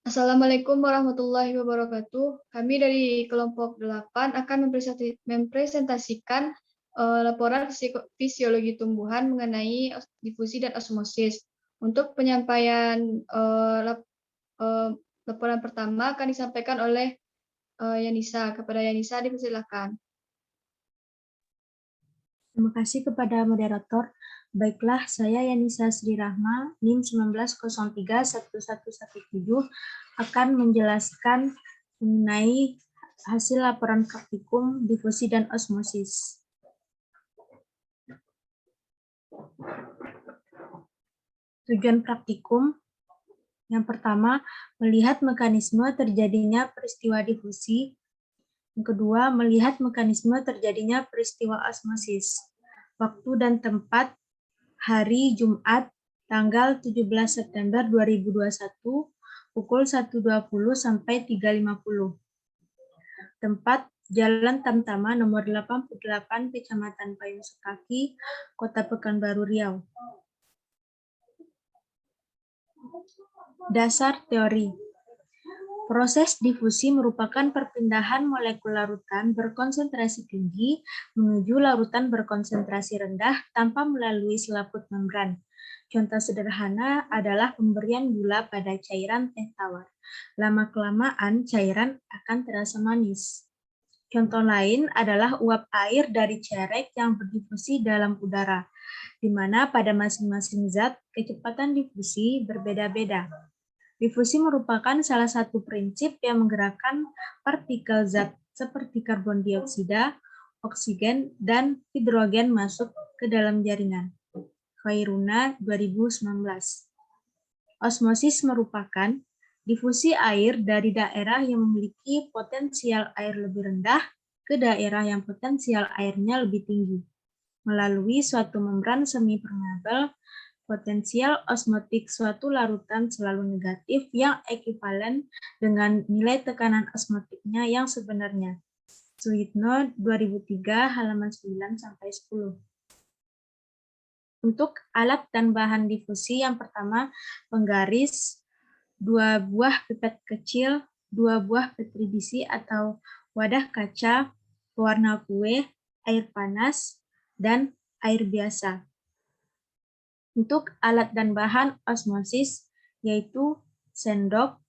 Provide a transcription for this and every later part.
Assalamualaikum warahmatullahi wabarakatuh. Kami dari kelompok 8 akan mempresentasikan laporan fisiologi tumbuhan mengenai difusi dan osmosis. Untuk penyampaian eh, laporan pertama akan disampaikan oleh Yanisa. Kepada Yanisa dipersilakan. Terima kasih kepada moderator. Baiklah, saya Yanisa Sri Rahma, NIM 19031117, akan menjelaskan mengenai hasil laporan praktikum difusi dan osmosis. Tujuan praktikum yang pertama, melihat mekanisme terjadinya peristiwa difusi. Yang kedua, melihat mekanisme terjadinya peristiwa osmosis. Waktu dan tempat, hari Jumat, tanggal 17 September 2021, pukul 1.20 sampai 3.50. Tempat, Jalan Tamtama nomor 88, Kecamatan Payung Sekaki, Kota Pekanbaru, Riau. Dasar teori. Proses difusi merupakan perpindahan molekul larutan berkonsentrasi tinggi menuju larutan berkonsentrasi rendah tanpa melalui selaput membran. Contoh sederhana adalah pemberian gula pada cairan teh tawar. Lama-kelamaan cairan akan terasa manis. Contoh lain adalah uap air dari cerek yang berdifusi dalam udara, di mana pada masing-masing zat kecepatan difusi berbeda-beda. Difusi merupakan salah satu prinsip yang menggerakkan partikel zat seperti karbon dioksida, oksigen, dan hidrogen masuk ke dalam jaringan. Khairuna 2019. Osmosis merupakan difusi air dari daerah yang memiliki potensial air lebih rendah ke daerah yang potensial airnya lebih tinggi. Melalui suatu membran semi permeabel, potensial osmotik suatu larutan selalu negatif yang ekivalen dengan nilai tekanan osmotiknya yang sebenarnya. Suyitno 2003 halaman 9-10. Untuk alat dan bahan difusi yang pertama, penggaris, 2 buah pipet kecil, 2 buah petri bisi atau wadah kaca, pewarna kue, air panas, dan air biasa. Untuk alat dan bahan osmosis, yaitu sendok,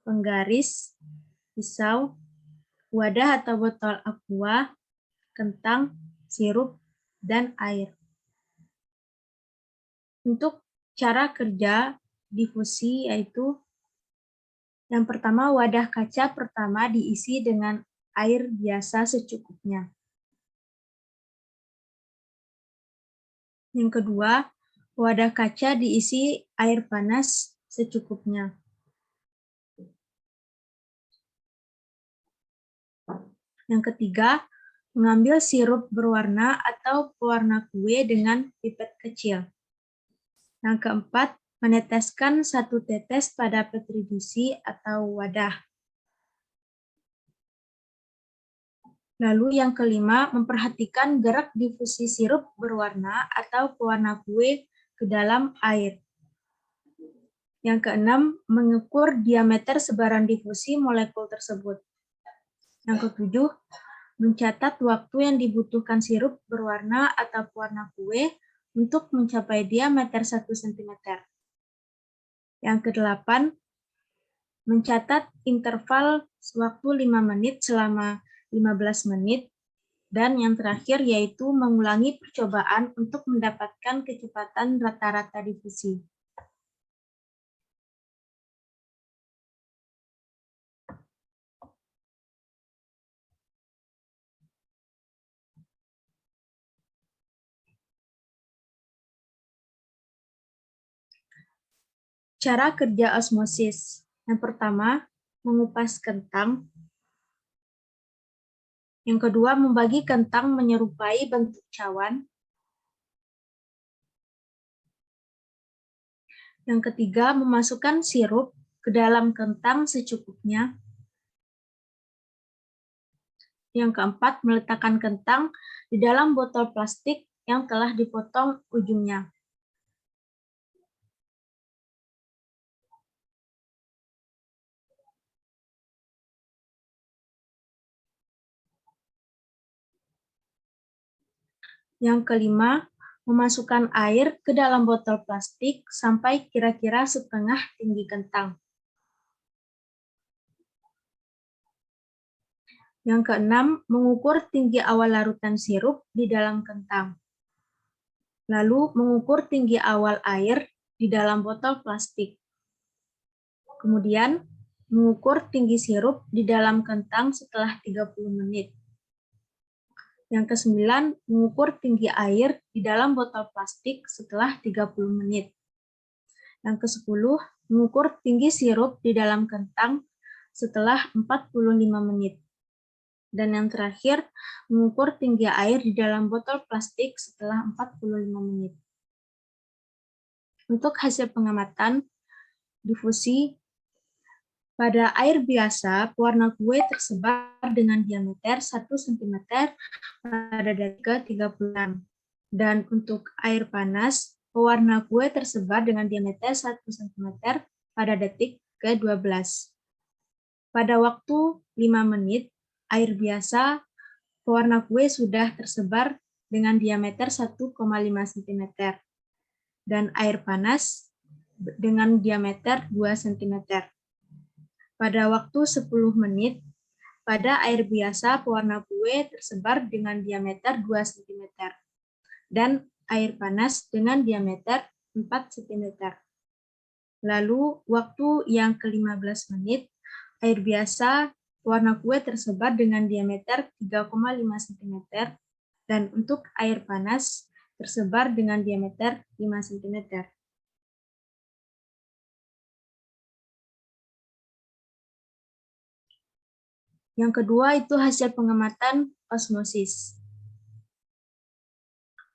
penggaris, pisau, wadah atau botol aqua, kentang, sirup, dan air. Untuk cara kerja difusi yaitu yang pertama, wadah kaca pertama diisi dengan air biasa secukupnya. Yang kedua, wadah kaca diisi air panas secukupnya. Yang ketiga, mengambil sirup berwarna atau pewarna kue dengan pipet kecil. Yang keempat, meneteskan 1 tetes pada petri bisi atau wadah. Lalu yang kelima, memperhatikan gerak difusi sirup berwarna atau pewarna kue ke dalam air. Yang keenam, mengukur diameter sebaran difusi molekul tersebut. Yang ketujuh, mencatat waktu yang dibutuhkan sirup berwarna atau pewarna kue untuk mencapai diameter 1 cm. Yang kedelapan, mencatat interval waktu 5 menit selama 15 menit. Dan yang terakhir yaitu mengulangi percobaan untuk mendapatkan kecepatan rata-rata difusi. Cara kerja osmosis. Yang pertama, mengupas kentang. Yang kedua, membagi kentang menyerupai bentuk cawan. Yang ketiga, memasukkan sirup ke dalam kentang secukupnya. Yang keempat, meletakkan kentang di dalam botol plastik yang telah dipotong ujungnya. Yang kelima, memasukkan air ke dalam botol plastik sampai kira-kira setengah tinggi kentang. Yang keenam, mengukur tinggi awal larutan sirup di dalam kentang. Lalu mengukur tinggi awal air di dalam botol plastik. Kemudian, mengukur tinggi sirup di dalam kentang setelah 30 menit. Yang kesembilan, mengukur tinggi air di dalam botol plastik setelah 30 menit. Yang kesepuluh, mengukur tinggi sirup di dalam kentang setelah 45 menit. Dan yang terakhir, mengukur tinggi air di dalam botol plastik setelah 45 menit. Untuk hasil pengamatan difusi, pada air biasa, pewarna kue tersebar dengan diameter 1 cm pada detik ke-36. Dan untuk air panas, pewarna kue tersebar dengan diameter 1 cm pada detik ke-12. Pada waktu 5 menit, air biasa, pewarna kue sudah tersebar dengan diameter 1,5 cm. Dan air panas dengan diameter 2 cm. Pada waktu 10 menit, pada air biasa pewarna kue tersebar dengan diameter 2 cm dan air panas dengan diameter 4 cm. Lalu waktu yang ke-15 menit, air biasa pewarna kue tersebar dengan diameter 3,5 cm dan untuk air panas tersebar dengan diameter 5 cm. Yang kedua itu hasil pengamatan osmosis.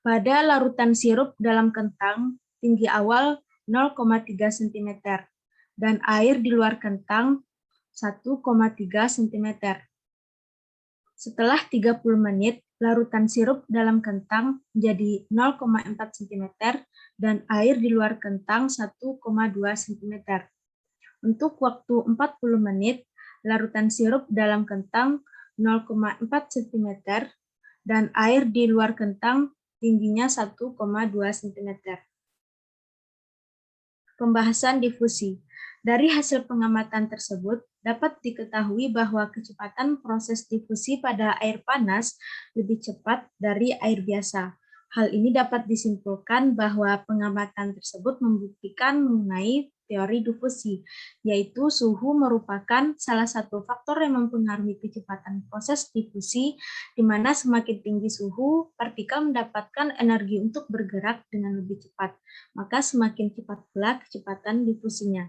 Pada larutan sirup dalam kentang, tinggi awal 0,3 cm dan air di luar kentang 1,3 cm. Setelah 30 menit, larutan sirup dalam kentang menjadi 0,4 cm dan air di luar kentang 1,2 cm. Untuk waktu 40 menit, larutan sirup dalam kentang 0,4 cm dan air di luar kentang tingginya 1,2 cm. Pembahasan difusi. Dari hasil pengamatan tersebut, dapat diketahui bahwa kecepatan proses difusi pada air panas lebih cepat dari air biasa. Hal ini dapat disimpulkan bahwa pengamatan tersebut membuktikan mengenai teori difusi, yaitu suhu merupakan salah satu faktor yang mempengaruhi kecepatan proses difusi, di mana semakin tinggi suhu, partikel mendapatkan energi untuk bergerak dengan lebih cepat, maka semakin cepat pula kecepatan difusinya.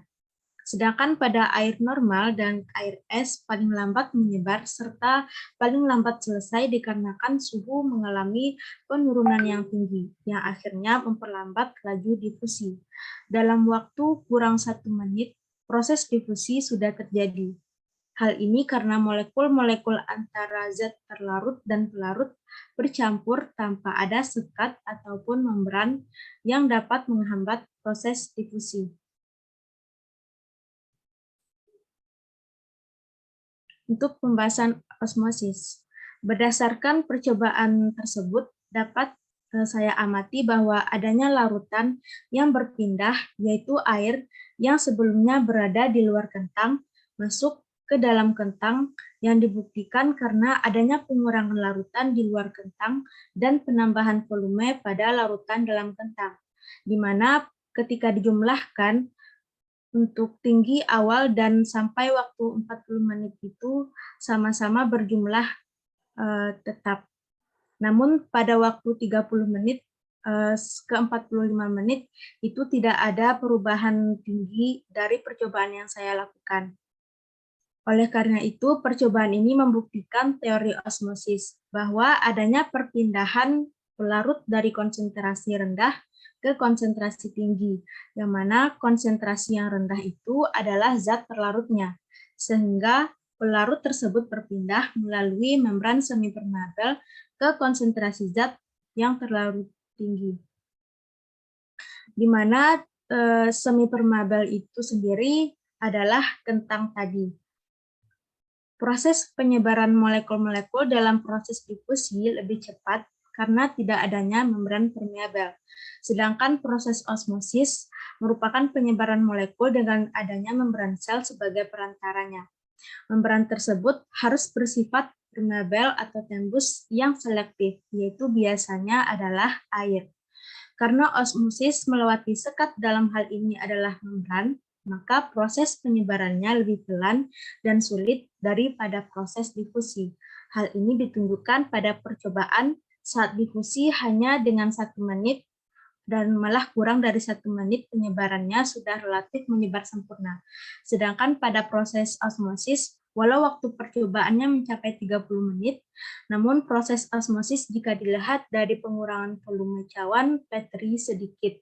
Sedangkan pada air normal dan air es paling lambat menyebar serta paling lambat selesai dikarenakan suhu mengalami penurunan yang tinggi, yang akhirnya memperlambat laju difusi. Dalam waktu kurang 1 menit, proses difusi sudah terjadi. Hal ini karena molekul-molekul antara zat terlarut dan pelarut bercampur tanpa ada sekat ataupun membran yang dapat menghambat proses difusi. Untuk pembahasan osmosis. Berdasarkan percobaan tersebut, dapat saya amati bahwa adanya larutan yang berpindah, yaitu air yang sebelumnya berada di luar kentang, masuk ke dalam kentang yang dibuktikan karena adanya pengurangan larutan di luar kentang dan penambahan volume pada larutan dalam kentang, di mana ketika dijumlahkan, untuk tinggi awal dan sampai waktu 40 menit itu sama-sama berjumlah tetap. Namun pada waktu 30 menit ke 45 menit itu tidak ada perubahan tinggi dari percobaan yang saya lakukan. Oleh karena itu, percobaan ini membuktikan teori osmosis, bahwa adanya perpindahan pelarut dari konsentrasi rendah ke konsentrasi tinggi, yang mana konsentrasi yang rendah itu adalah zat terlarutnya, sehingga pelarut tersebut berpindah melalui membran semipermeabel ke konsentrasi zat yang terlarut tinggi. Di mana semipermeabel itu sendiri adalah kentang tadi. Proses penyebaran molekul-molekul dalam proses difusi lebih cepat karena tidak adanya membran permeabel. Sedangkan proses osmosis merupakan penyebaran molekul dengan adanya membran sel sebagai perantaranya. Membran tersebut harus bersifat permeabel atau tembus yang selektif, yaitu biasanya adalah air. Karena osmosis melewati sekat dalam hal ini adalah membran, maka proses penyebarannya lebih pelan dan sulit daripada proses difusi. Hal ini ditunjukkan pada percobaan saat difusi hanya dengan 1 menit dan malah kurang dari 1 menit penyebarannya sudah relatif menyebar sempurna. Sedangkan pada proses osmosis, walau waktu percobaannya mencapai 30 menit, namun proses osmosis jika dilihat dari pengurangan volume cawan Petri sedikit.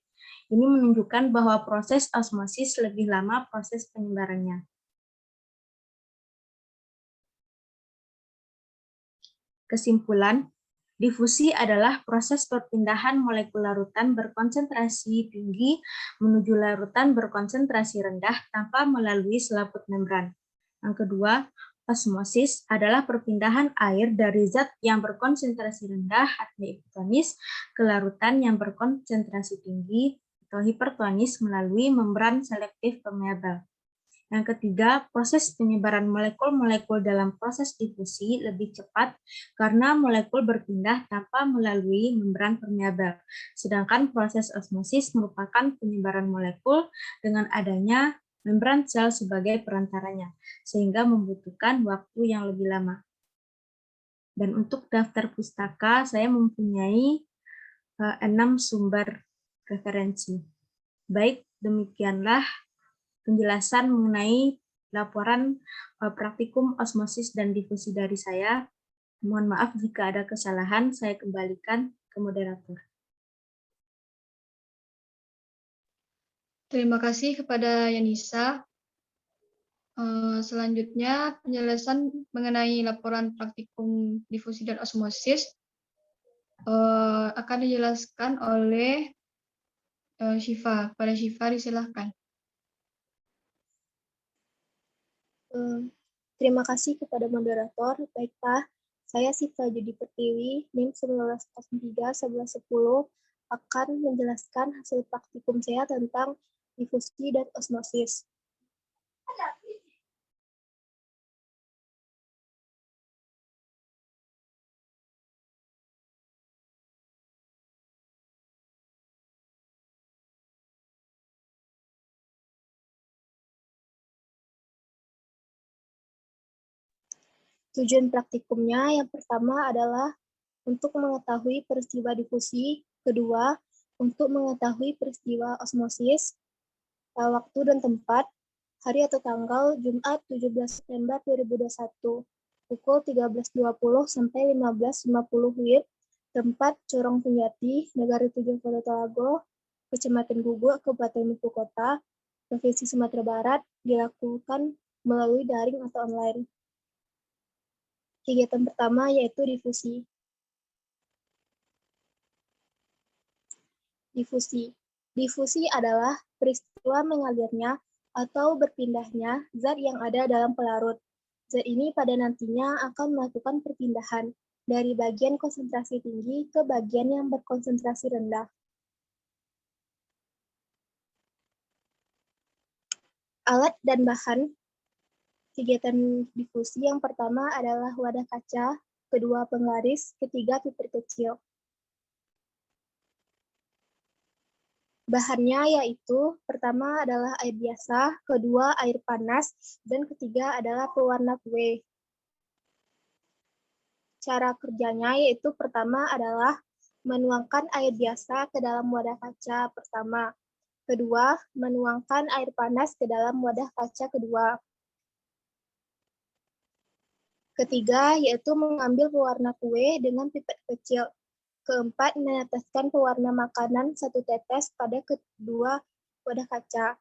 Ini menunjukkan bahwa proses osmosis lebih lama proses penyebarannya. Kesimpulan, difusi adalah proses perpindahan molekul larutan berkonsentrasi tinggi menuju larutan berkonsentrasi rendah tanpa melalui selaput membran. Yang kedua, osmosis adalah perpindahan air dari zat yang berkonsentrasi rendah atau hipertonis ke larutan yang berkonsentrasi tinggi atau hipertonis melalui membran selektif permeabel. Yang ketiga, proses penyebaran molekul-molekul dalam proses difusi lebih cepat karena molekul berpindah tanpa melalui membran permeabel. Sedangkan proses osmosis merupakan penyebaran molekul dengan adanya membran sel sebagai perantaranya, sehingga membutuhkan waktu yang lebih lama. Dan untuk daftar pustaka, saya mempunyai 6 sumber referensi. Baik, demikianlah penjelasan mengenai laporan praktikum osmosis dan difusi dari saya. Mohon maaf jika ada kesalahan, saya kembalikan ke moderator. Terima kasih kepada Yanisa. Selanjutnya, penjelasan mengenai laporan praktikum difusi dan osmosis akan dijelaskan oleh Syifa. Pada Syifa, disilahkan. Terima kasih kepada moderator. Baik, Pak. Saya Syifa Judi Pertiwi, NIM 1903-1110, akan menjelaskan hasil praktikum saya tentang difusi dan osmosis. Tujuan praktikumnya yang pertama adalah untuk mengetahui peristiwa difusi, kedua, untuk mengetahui peristiwa osmosis, waktu dan tempat, hari atau tanggal Jumat 17 September 2021, pukul 13.20 sampai 15.50 WIB, tempat Corong Penjati, Negara Tujuh Kota Telago, Kecamatan Guguk, Kabupaten Maluku Kota, Provinsi Sumatera Barat, dilakukan melalui daring atau online. Kegiatan pertama yaitu difusi. Difusi adalah peristiwa mengalirnya atau berpindahnya zat yang ada dalam pelarut. Zat ini pada nantinya akan melakukan perpindahan dari bagian konsentrasi tinggi ke bagian yang berkonsentrasi rendah. Alat dan bahan kegiatan difusi yang pertama adalah wadah kaca, kedua penggaris, ketiga pipet kecil. Bahannya yaitu pertama adalah air biasa, kedua air panas, dan ketiga adalah pewarna kue. Cara kerjanya yaitu pertama adalah menuangkan air biasa ke dalam wadah kaca pertama. Kedua, menuangkan air panas ke dalam wadah kaca kedua. Ketiga, yaitu mengambil pewarna kue dengan pipet kecil. Keempat, meneteskan pewarna makanan 1 tetes pada kedua wadah kaca.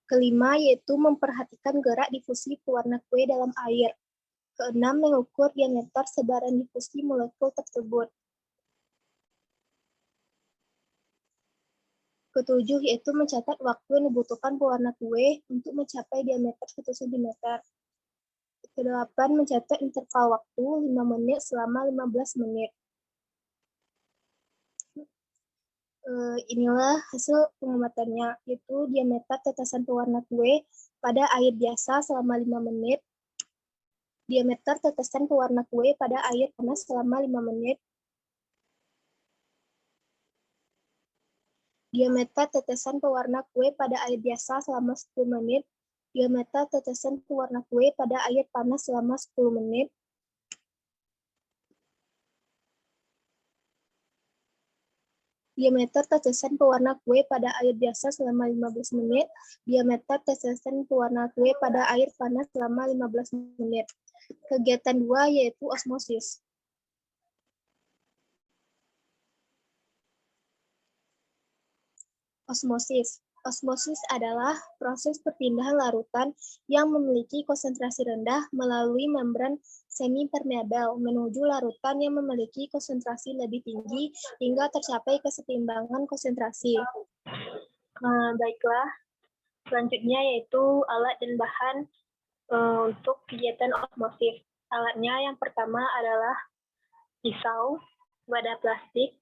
Kelima, yaitu memperhatikan gerak difusi pewarna kue dalam air. Keenam, mengukur diameter sebaran difusi molekul tersebut. Ketujuh yaitu mencatat waktu yang dibutuhkan pewarna kue untuk mencapai diameter 1 cm. Kedelapan, mencatat interval waktu 5 menit selama 15 menit. Inilah hasil pengamatannya, yaitu diameter tetesan pewarna kue pada air biasa selama 5 menit, diameter tetesan pewarna kue pada air panas selama 5 menit, diameter tetesan pewarna kue pada air biasa selama 10 menit, diameter tetesan pewarna kue pada air panas selama 10 menit, diameter tetesan pewarna kue pada air biasa selama 15 menit, diameter tetesan pewarna kue pada air panas selama 15 menit. Kegiatan 2 yaitu osmosis. Osmosis adalah proses perpindahan larutan yang memiliki konsentrasi rendah melalui membran semi-permeabel menuju larutan yang memiliki konsentrasi lebih tinggi hingga tercapai kesetimbangan konsentrasi. Baiklah, selanjutnya yaitu alat dan bahan untuk kegiatan osmosis. Alatnya yang pertama adalah pisau, wadah plastik,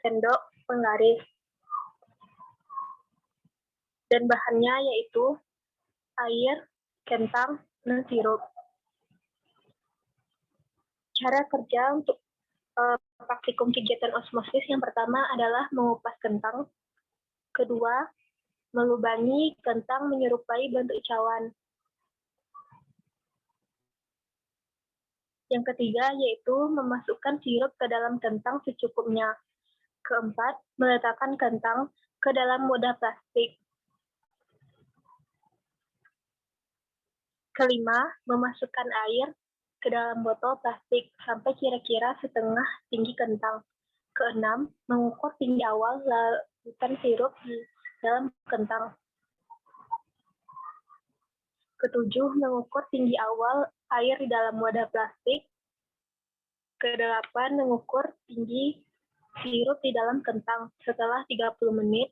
sendok, penggaris. Dan bahannya yaitu air, kentang, dan sirup. Cara kerja untuk praktikum kegiatan osmosis yang pertama adalah mengupas kentang. Kedua, melubangi kentang menyerupai bentuk cawan. Yang ketiga yaitu memasukkan sirup ke dalam kentang secukupnya. Keempat, meletakkan kentang ke dalam wadah plastik. Kelima, memasukkan air ke dalam botol plastik sampai kira-kira setengah tinggi kentang. Keenam, mengukur tinggi awal larutan sirup di dalam kentang. Ketujuh, mengukur tinggi awal air di dalam wadah plastik. Kedelapan, mengukur tinggi sirup di dalam kentang setelah 30 menit.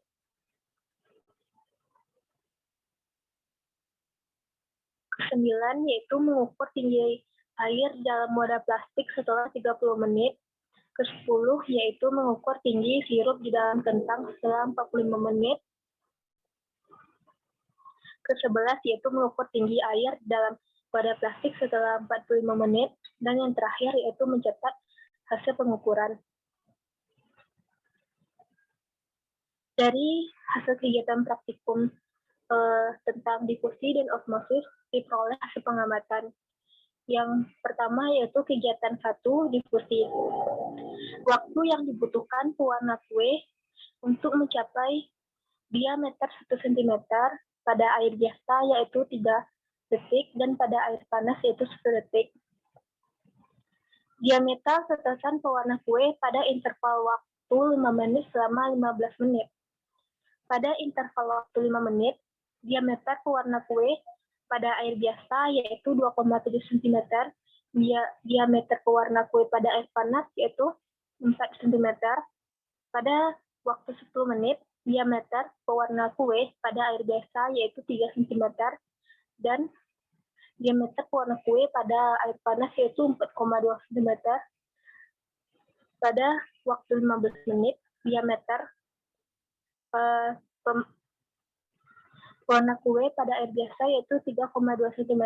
Kesembilan, yaitu mengukur tinggi air dalam wadah plastik setelah 30 menit. Ke-10, yaitu mengukur tinggi sirup di dalam kentang setelah 45 menit. Ke-11, yaitu mengukur tinggi air dalam wadah plastik setelah 45 menit. Dan yang terakhir, yaitu mencatat hasil pengukuran. Dari hasil kegiatan praktikum tentang difusi dan osmosis diperoleh hasil pengamatan. Yang pertama yaitu kegiatan 1, difusi. Waktu yang dibutuhkan pewarna kue untuk mencapai diameter 1 cm pada air biasa yaitu 3 detik dan pada air panas yaitu 1 detik. Diameter tetesan pewarna kue pada interval waktu 5 menit selama 15 menit. Pada interval waktu 5 menit, diameter pewarna kue pada air biasa yaitu 2,7 cm, diameter pewarna kue pada air panas yaitu 4 cm. Pada waktu 10 menit, diameter pewarna kue pada air biasa yaitu 3 cm, dan diameter pewarna kue pada air panas yaitu 4,2 cm. Pada waktu 15 menit, diameter pewarna kue pada air biasa yaitu 3,2 cm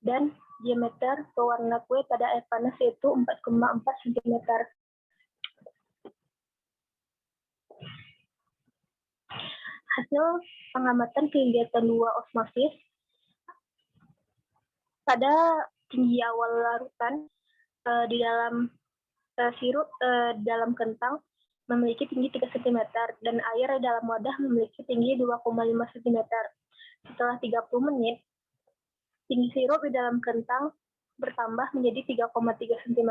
dan diameter pewarna kue pada air panas yaitu 4,4 cm. Hasil pengamatan kegiatan 2 osmosis pada tinggi awal larutan di dalam sirup dalam kentang memiliki tinggi 3 cm dan air dalam wadah memiliki tinggi 2,5 cm. Setelah 30 menit, tinggi sirup di dalam kentang bertambah menjadi 3,3 cm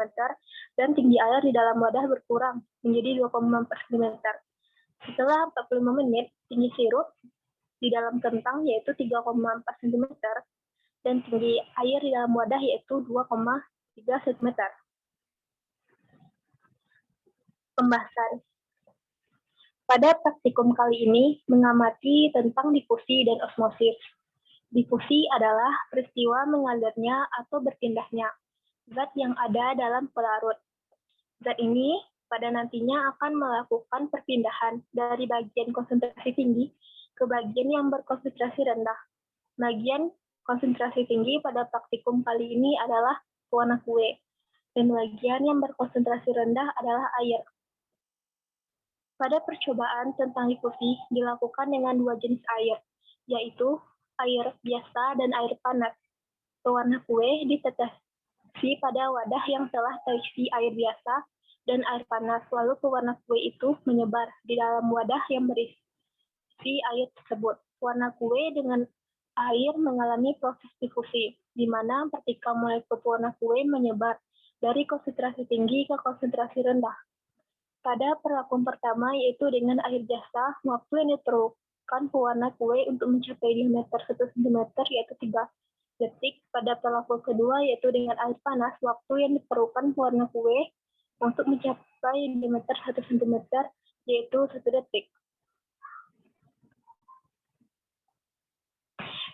dan tinggi air di dalam wadah berkurang menjadi 2,4 cm. Setelah 45 menit, tinggi sirup di dalam kentang yaitu 3,4 cm dan tinggi air di dalam wadah yaitu 2,3 cm. Pembahasan. Pada praktikum kali ini mengamati tentang difusi dan osmosis. Difusi adalah peristiwa mengalirnya atau berpindahnya zat yang ada dalam pelarut. Zat ini pada nantinya akan melakukan perpindahan dari bagian konsentrasi tinggi ke bagian yang berkonsentrasi rendah. Bagian konsentrasi tinggi pada praktikum kali ini adalah pewarna kue, dan bagian yang berkonsentrasi rendah adalah air. Pada percobaan tentang difusi dilakukan dengan dua jenis air, yaitu air biasa dan air panas. Pewarna kue ditetesi pada wadah yang telah terisi air biasa dan air panas, lalu pewarna kue itu menyebar di dalam wadah yang berisi air tersebut. Warna kue dengan air mengalami proses difusi, di mana partikel molekul pewarna kue menyebar dari konsentrasi tinggi ke konsentrasi rendah. Pada perlakuan pertama, yaitu dengan air biasa, waktu yang diperlukan pewarna kue untuk mencapai diameter 1 cm yaitu 3 detik. Pada perlakuan kedua, yaitu dengan air panas, waktu yang diperlukan pewarna kue untuk mencapai diameter 1 cm yaitu 1 detik.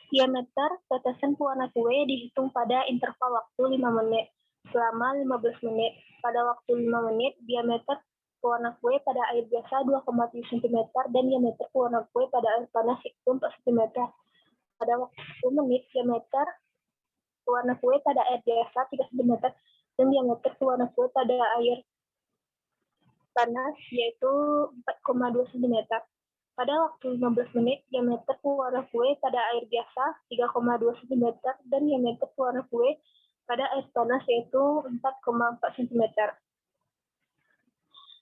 Diameter tetesan pewarna kue dihitung pada interval waktu 5 menit selama 15 menit. Pada waktu 5 menit, diameter pewarna kue pada air biasa 2,7 cm dan diameter pewarna kue pada air panas itu 4 cm. Pada waktu 10 menit, diameter pewarna kue pada air biasa 3 cm dan diameter pewarna kue pada air panas yaitu 4,2 cm. Pada waktu 15 menit, diameter pewarna kue pada air biasa 3,2 cm dan diameter pewarna kue pada air panas yaitu 4,4 cm.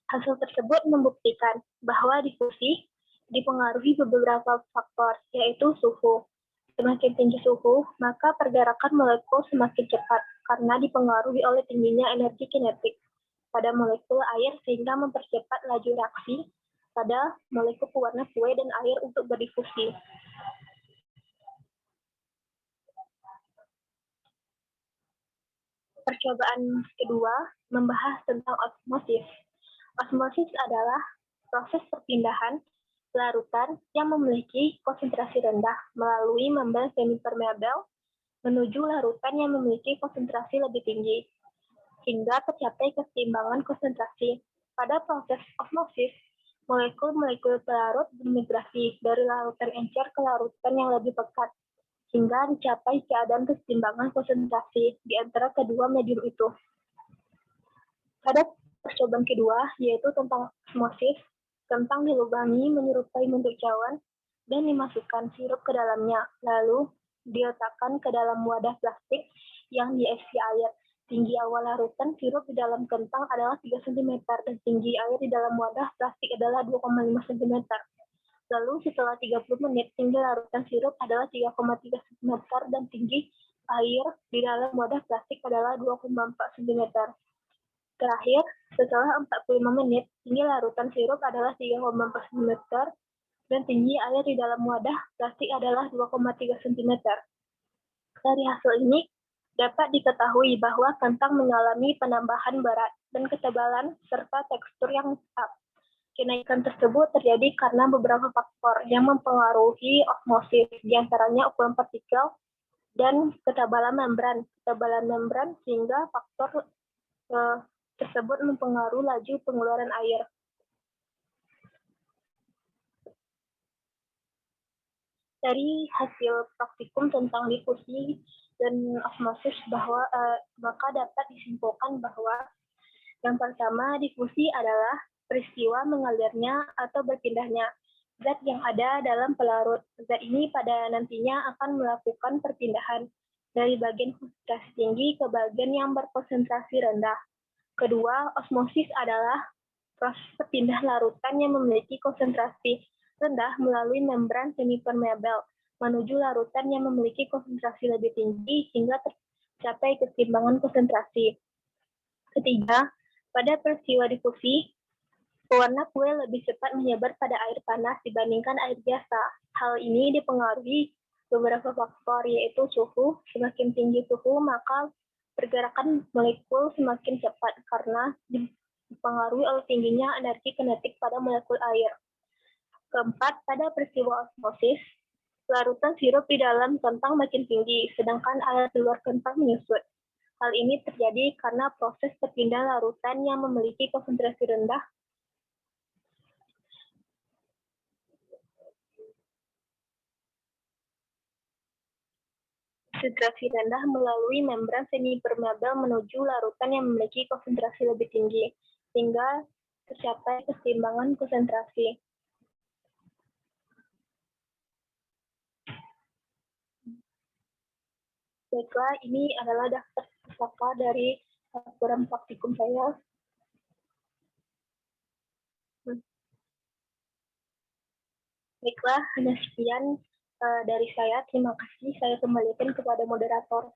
Hasil tersebut membuktikan bahwa difusi dipengaruhi beberapa faktor, yaitu suhu. Semakin tinggi suhu, maka pergerakan molekul semakin cepat karena dipengaruhi oleh tingginya energi kinetik pada molekul air sehingga mempercepat laju reaksi pada molekul pewarna kue dan air untuk berdifusi. Percobaan kedua membahas tentang osmosis. Osmosis adalah proses perpindahan larutan yang memiliki konsentrasi rendah melalui membran semipermeabel menuju larutan yang memiliki konsentrasi lebih tinggi, hingga tercapai keseimbangan konsentrasi. Pada proses osmosis, molekul-molekul pelarut bermigrasi dari larutan encer ke larutan yang lebih pekat, hingga dicapai keadaan keseimbangan konsentrasi di antara kedua medium itu. Pada percobaan kedua, yaitu tentang osmosis, kentang dilubangi menyerupai bentuk cawan dan dimasukkan sirup ke dalamnya, lalu diletakkan ke dalam wadah plastik yang diisi air. Tinggi awal larutan sirup di dalam kentang adalah 3 cm dan tinggi air di dalam wadah plastik adalah 2,5 cm. Lalu setelah 30 menit, tinggi larutan sirup adalah 3,3 cm dan tinggi air di dalam wadah plastik adalah 2,4 cm. Terakhir, setelah 45 menit, tinggi larutan sirup adalah 3,4 cm dan tinggi air di dalam wadah plastik adalah 2,3 cm. Dari hasil ini, dapat diketahui bahwa kentang mengalami penambahan berat dan ketebalan serta tekstur yang tetap. Kenaikan tersebut terjadi karena beberapa faktor yang mempengaruhi osmosis, diantaranya ukuran partikel dan ketebalan membran. Ketebalan membran sehingga faktor tersebut mempengaruhi laju pengeluaran air. Dari hasil praktikum tentang difusi dan osmosis maka dapat disimpulkan bahwa yang pertama, difusi adalah peristiwa mengalirnya atau berpindahnya zat yang ada dalam pelarut. Zat ini pada nantinya akan melakukan perpindahan dari bagian konsentrasi tinggi ke bagian yang berkonsentrasi rendah. Kedua, osmosis adalah proses perpindah larutan yang memiliki konsentrasi rendah melalui membran semipermeabel menuju larutan yang memiliki konsentrasi lebih tinggi hingga tercapai keseimbangan konsentrasi. Ketiga, pada peristiwa difusi, pewarna kue lebih cepat menyebar pada air panas dibandingkan air biasa. Hal ini dipengaruhi beberapa faktor, yaitu suhu. Semakin tinggi suhu, maka pergerakan molekul semakin cepat karena dipengaruhi oleh tingginya energi kinetik pada molekul air. Keempat, pada peristiwa osmosis, larutan sirup di dalam kentang makin tinggi, sedangkan air di luar kentang menyusut. Hal ini terjadi karena proses perpindahan larutan yang memiliki konsentrasi rendah melalui membran semi-permeabel menuju larutan yang memiliki konsentrasi lebih tinggi, sehingga tercapai keseimbangan konsentrasi. Baiklah, ini adalah daftar pustaka dari laporan praktikum saya. Baiklah, hanya sekian dari saya. Terima kasih. Saya kembalikan kepada moderator.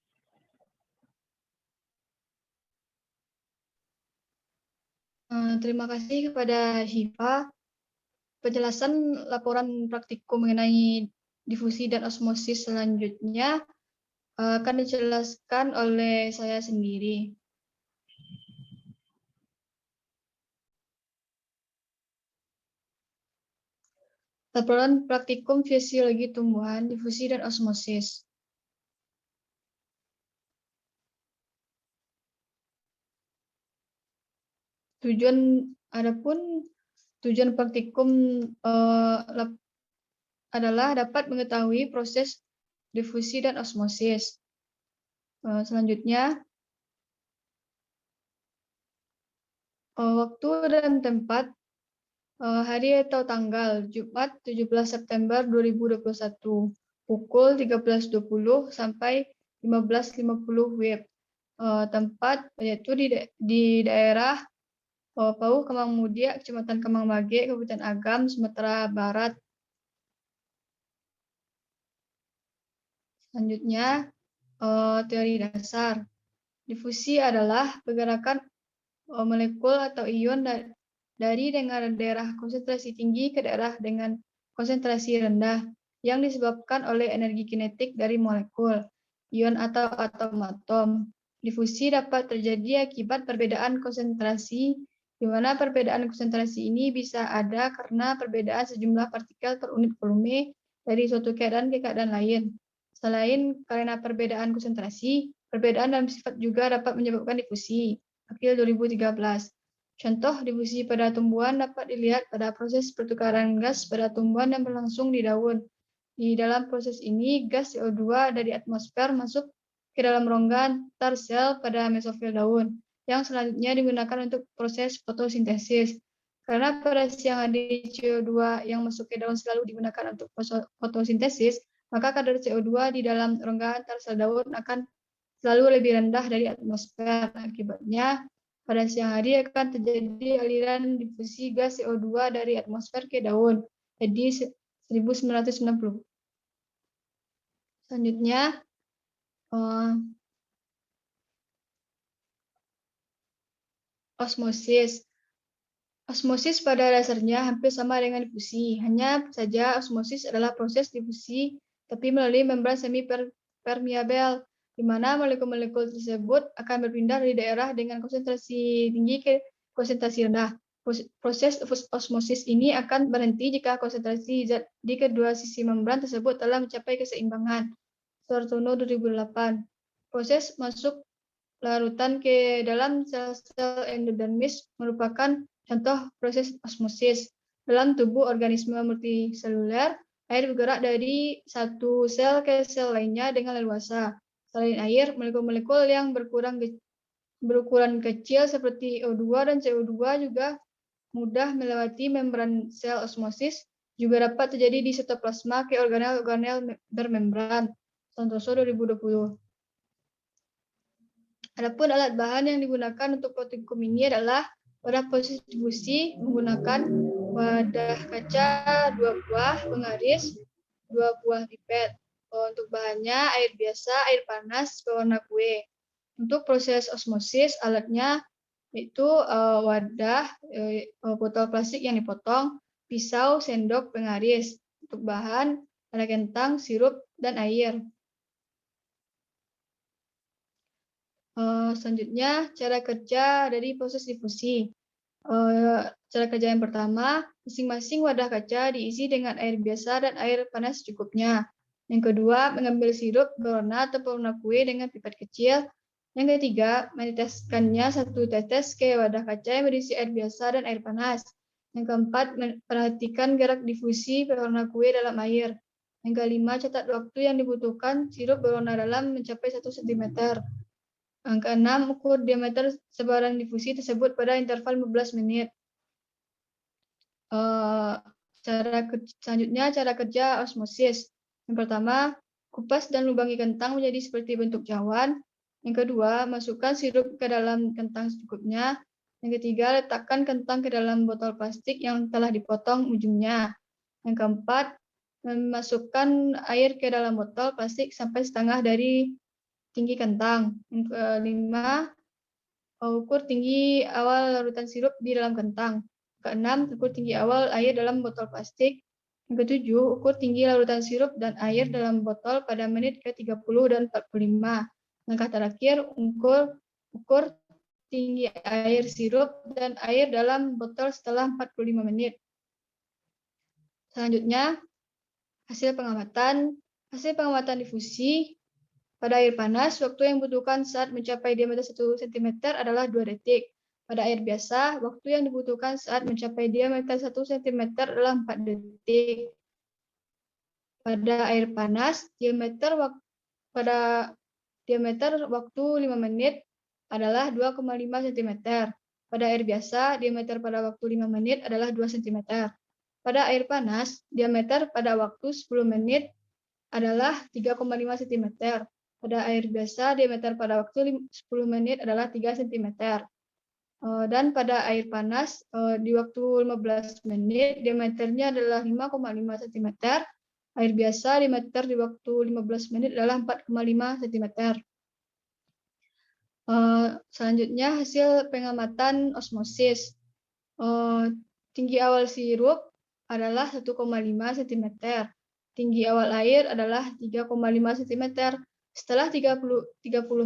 Terima kasih kepada Syifa. Penjelasan laporan praktikum mengenai difusi dan osmosis selanjutnya akan dijelaskan oleh saya sendiri. Laporan praktikum fisiologi tumbuhan, difusi dan osmosis. Tujuan praktikum adalah dapat mengetahui proses difusi dan osmosis. Selanjutnya, waktu dan tempat, hari atau tanggal, Jumat 17 September 2021, pukul 13.20 sampai 15.50 WIB. Tempat yaitu di daerah Pauh Kemang Mudia, Kecamatan Kemang Bage, Kabupaten Agam, Sumatera Barat. Selanjutnya, teori dasar. Difusi adalah pergerakan molekul atau ion dari daerah konsentrasi tinggi ke daerah dengan konsentrasi rendah yang disebabkan oleh energi kinetik dari molekul, ion atau atom-atom. Difusi dapat terjadi akibat perbedaan konsentrasi, di mana perbedaan konsentrasi ini bisa ada karena perbedaan sejumlah partikel per unit volume dari suatu keadaan ke keadaan lain. Selain karena perbedaan konsentrasi, perbedaan dalam sifat juga dapat menyebabkan difusi. April 2013. Contoh difusi pada tumbuhan dapat dilihat pada proses pertukaran gas pada tumbuhan yang berlangsung di daun. Di dalam proses ini, gas CO2 dari atmosfer masuk ke dalam rongga antar sel pada mesofil daun, yang selanjutnya digunakan untuk proses fotosintesis. Karena pada siang hari CO2 yang masuk ke daun selalu digunakan untuk fotosintesis, maka kadar CO2 di dalam rongga antar sel daun akan selalu lebih rendah dari atmosfer. Akibatnya, pada siang hari akan terjadi aliran difusi gas CO2 dari atmosfer ke daun. Jadi 1990. Selanjutnya, osmosis. Osmosis pada dasarnya hampir sama dengan difusi. Hanya saja osmosis adalah proses difusi tapi melalui membran semi-permeabel, di mana molekul-molekul tersebut akan berpindah dari daerah dengan konsentrasi tinggi ke konsentrasi rendah. Proses osmosis ini akan berhenti jika konsentrasi zat di kedua sisi membran tersebut telah mencapai keseimbangan. Sortono 2008. Proses masuk larutan ke dalam sel-sel endodermis merupakan contoh proses osmosis. Dalam tubuh organisme multiseluler, air bergerak dari satu sel ke sel lainnya dengan leluasa. Selain air, molekul-molekul yang berukuran kecil seperti O2 dan CO2 juga mudah melewati membran sel osmosis, juga dapat terjadi di sitoplasma ke organel-organel bermembran. Santoso 2020. Adapun alat bahan yang digunakan untuk praktikum ini adalah pada proses difusi menggunakan wadah kaca 2 buah, pengaris 2 buah pipet. Untuk bahannya air biasa, air panas, berwarna kue. Untuk proses osmosis alatnya yaitu wadah, botol plastik yang dipotong, pisau, sendok, pengaris. Untuk bahan ada kentang, sirup, dan air. Selanjutnya, cara kerja dari proses difusi. Cara kerja yang pertama, masing-masing wadah kaca diisi dengan air biasa dan air panas secukupnya. Yang kedua, mengambil sirup berwarna atau pewarna kue dengan pipet kecil. Yang ketiga, meneteskannya 1 tetes ke wadah kaca yang berisi air biasa dan air panas. Yang keempat, perhatikan gerak difusi pewarna kue dalam air. Yang kelima, catat waktu yang dibutuhkan sirup berwarna dalam mencapai 1 cm. Yang keenam, ukur diameter sebaran difusi tersebut pada interval 15 menit. Selanjutnya, cara kerja osmosis. Yang pertama, kupas dan lubangi kentang menjadi seperti bentuk cawan. Yang kedua, masukkan sirup ke dalam kentang secukupnya. Yang ketiga, letakkan kentang ke dalam botol plastik yang telah dipotong ujungnya. Yang keempat, memasukkan air ke dalam botol plastik sampai setengah dari tinggi kentang. Yang kelima, ukur tinggi awal larutan sirup di dalam kentang. Keenam, ukur tinggi awal air dalam botol plastik. Yang ketujuh, ukur tinggi larutan sirup dan air dalam botol pada menit ke-30 dan 45. Langkah terakhir, ukur tinggi air sirup dan air dalam botol setelah 45 menit. Selanjutnya, hasil pengamatan difusi pada air panas. Waktu yang dibutuhkan saat mencapai diameter 1 cm adalah 2 detik. Pada air biasa, waktu yang dibutuhkan saat mencapai diameter 1 cm adalah 4 detik. Pada air panas, diameter waktu 5 menit adalah 2,5 cm. Pada air biasa, diameter pada waktu 5 menit adalah 2 cm. Pada air panas, diameter pada waktu 10 menit adalah 3,5 cm. Pada air biasa, diameter pada waktu 10 menit adalah 3 cm. Dan pada air panas, di waktu 15 menit, diameternya adalah 5,5 cm. Air biasa, diameter di waktu 15 menit adalah 4,5 cm. Selanjutnya, hasil pengamatan osmosis. Tinggi awal sirup adalah 1,5 cm. Tinggi awal air adalah 3,5 cm. Setelah 30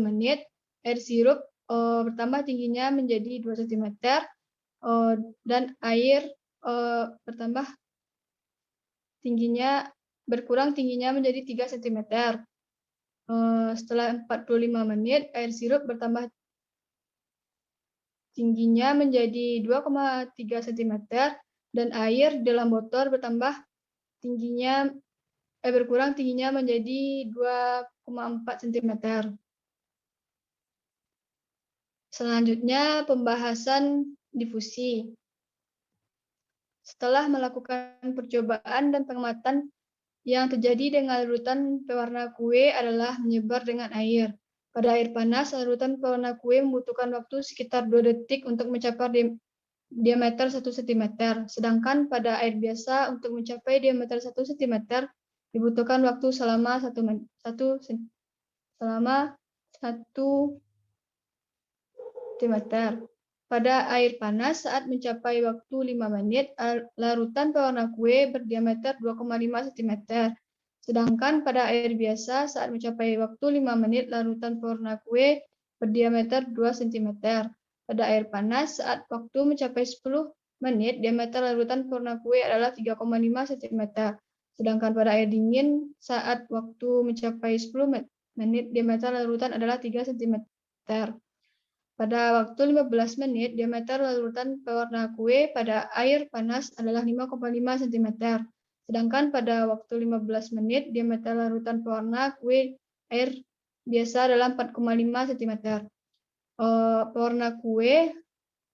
menit, air sirup bertambah tingginya menjadi 2 cm dan air berkurang tingginya menjadi 3 cm. Setelah 45 menit, air sirup bertambah tingginya menjadi 2,3 cm dan air dalam botol berkurang tingginya menjadi 2,4 cm. Selanjutnya, pembahasan difusi. Setelah melakukan percobaan dan pengamatan, yang terjadi dengan larutan pewarna kue adalah menyebar dengan air. Pada air panas, larutan pewarna kue membutuhkan waktu sekitar 2 detik untuk mencapai diameter 1 cm. Sedangkan pada air biasa, untuk mencapai diameter 1 cm, dibutuhkan waktu selama 1 cm. Pada air panas, saat mencapai waktu 5 menit, larutan pewarna kue berdiameter 2,5 cm. Sedangkan pada air biasa, saat mencapai waktu 5 menit, larutan pewarna kue berdiameter 2 cm. Pada air panas, saat waktu mencapai 10 menit, diameter larutan pewarna kue adalah 3,5 cm. Sedangkan pada air dingin, saat waktu mencapai 10 menit, diameter larutan adalah 3 cm. Pada waktu 15 menit, diameter larutan pewarna kue pada air panas adalah 5,5 cm. Sedangkan pada waktu 15 menit, diameter larutan pewarna kue air biasa adalah 4,5 cm. Pewarna kue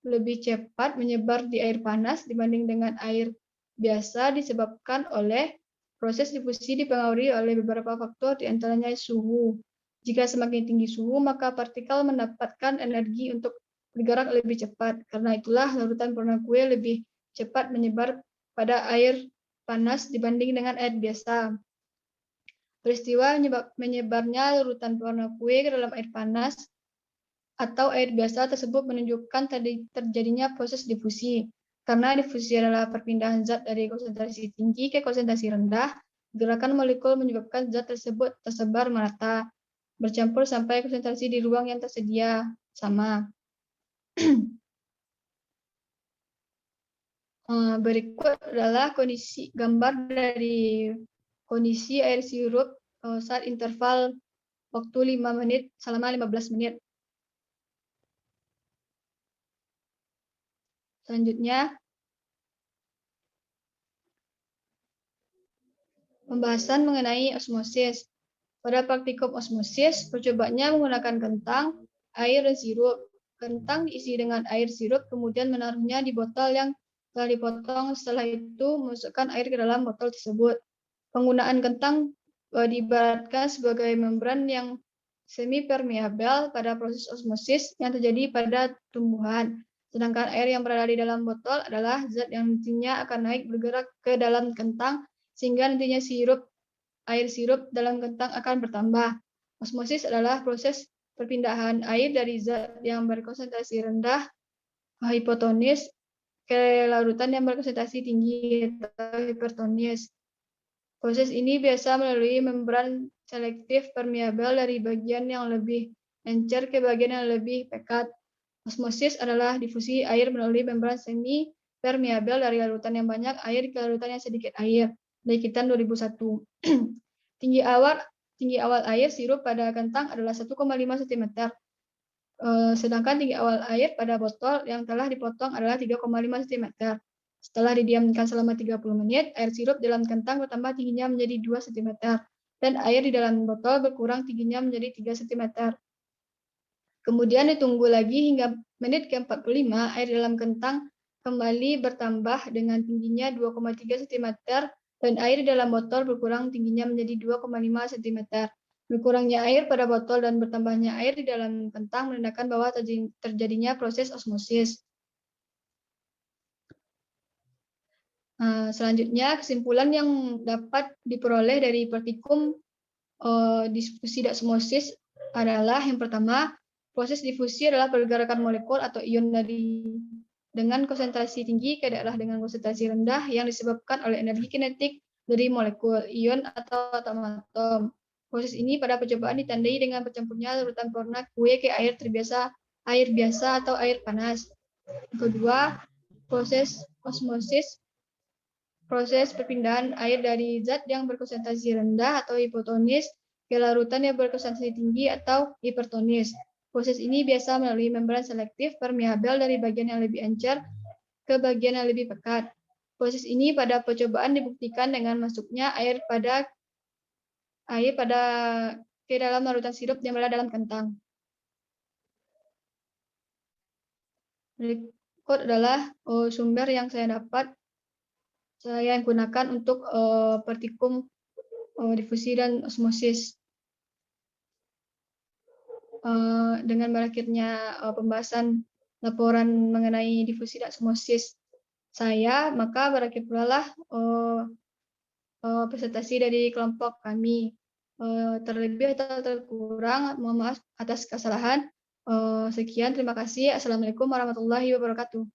lebih cepat menyebar di air panas dibanding dengan air biasa disebabkan oleh proses difusi dipengaruhi oleh beberapa faktor, diantaranya suhu. Jika semakin tinggi suhu, maka partikel mendapatkan energi untuk bergerak lebih cepat. Karena itulah larutan pewarna kue lebih cepat menyebar pada air panas dibanding dengan air biasa. Peristiwa menyebarnya larutan pewarna kue ke dalam air panas atau air biasa tersebut menunjukkan terjadinya proses difusi. Karena difusi adalah perpindahan zat dari konsentrasi tinggi ke konsentrasi rendah, gerakan molekul menyebabkan zat tersebut tersebar merata, bercampur sampai konsentrasi di ruang yang tersedia sama. Berikut adalah kondisi gambar dari kondisi air sirup saat interval waktu 5 menit selama 15 menit. Selanjutnya, pembahasan mengenai osmosis. Pada praktikum osmosis, percobaannya menggunakan kentang, air, dan sirup. Kentang diisi dengan air sirup, kemudian menaruhnya di botol yang telah dipotong. Setelah itu, memasukkan air ke dalam botol tersebut. Penggunaan kentang diibaratkan sebagai membran yang semi-permeabel pada proses osmosis yang terjadi pada tumbuhan. Sedangkan air yang berada di dalam botol adalah zat yang nantinya akan naik bergerak ke dalam kentang, sehingga nantinya air sirup dalam kentang akan bertambah. Osmosis adalah proses perpindahan air dari zat yang berkonsentrasi rendah hipotonis ke larutan yang berkonsentrasi tinggi atau hipertonis. Proses ini biasa melalui membran selektif permeabel dari bagian yang lebih encer ke bagian yang lebih pekat. Osmosis adalah difusi air melalui membran semi permeabel dari larutan yang banyak air ke larutan yang sedikit air. Likitan 2001. Tinggi awal air sirup pada kentang adalah 1,5 cm. Sedangkan tinggi awal air pada botol yang telah dipotong adalah 3,5 cm. Setelah didiamkan selama 30 menit, air sirup dalam kentang bertambah tingginya menjadi 2 cm. Dan air di dalam botol berkurang tingginya menjadi 3 cm. Kemudian ditunggu lagi hingga menit ke-45, air dalam kentang kembali bertambah dengan tingginya 2,3 cm dan air di dalam botol berkurang tingginya menjadi 2,5 cm. Berkurangnya air pada botol dan bertambahnya air di dalam kentang menandakan bahwa terjadinya proses osmosis. Selanjutnya, kesimpulan yang dapat diperoleh dari praktikum difusi dan osmosis adalah yang pertama, proses difusi adalah pergerakan molekul atau ion dengan konsentrasi tinggi ke daerah dengan konsentrasi rendah yang disebabkan oleh energi kinetik dari molekul, ion, atau atom-atom. Proses ini pada percobaan ditandai dengan bercampurnya larutan pewarna kue ke air biasa atau air panas. Kedua, proses osmosis, proses perpindahan air dari zat yang berkonsentrasi rendah atau hipotonis ke larutan yang berkonsentrasi tinggi atau hipertonis. Proses ini biasa melalui membran selektif permeabel dari bagian yang lebih encer ke bagian yang lebih pekat. Proses ini pada percobaan dibuktikan dengan masuknya air ke dalam larutan sirup yang berada dalam kentang. Berikut adalah sumber yang saya gunakan untuk praktikum difusi dan osmosis. Dengan berakhirnya pembahasan laporan mengenai difusi dan osmosis maka berakhir pula lah presentasi dari kelompok kami. Terlebih atau terkurang, mohon maaf atas kesalahan. Sekian, terima kasih. Assalamualaikum warahmatullahi wabarakatuh.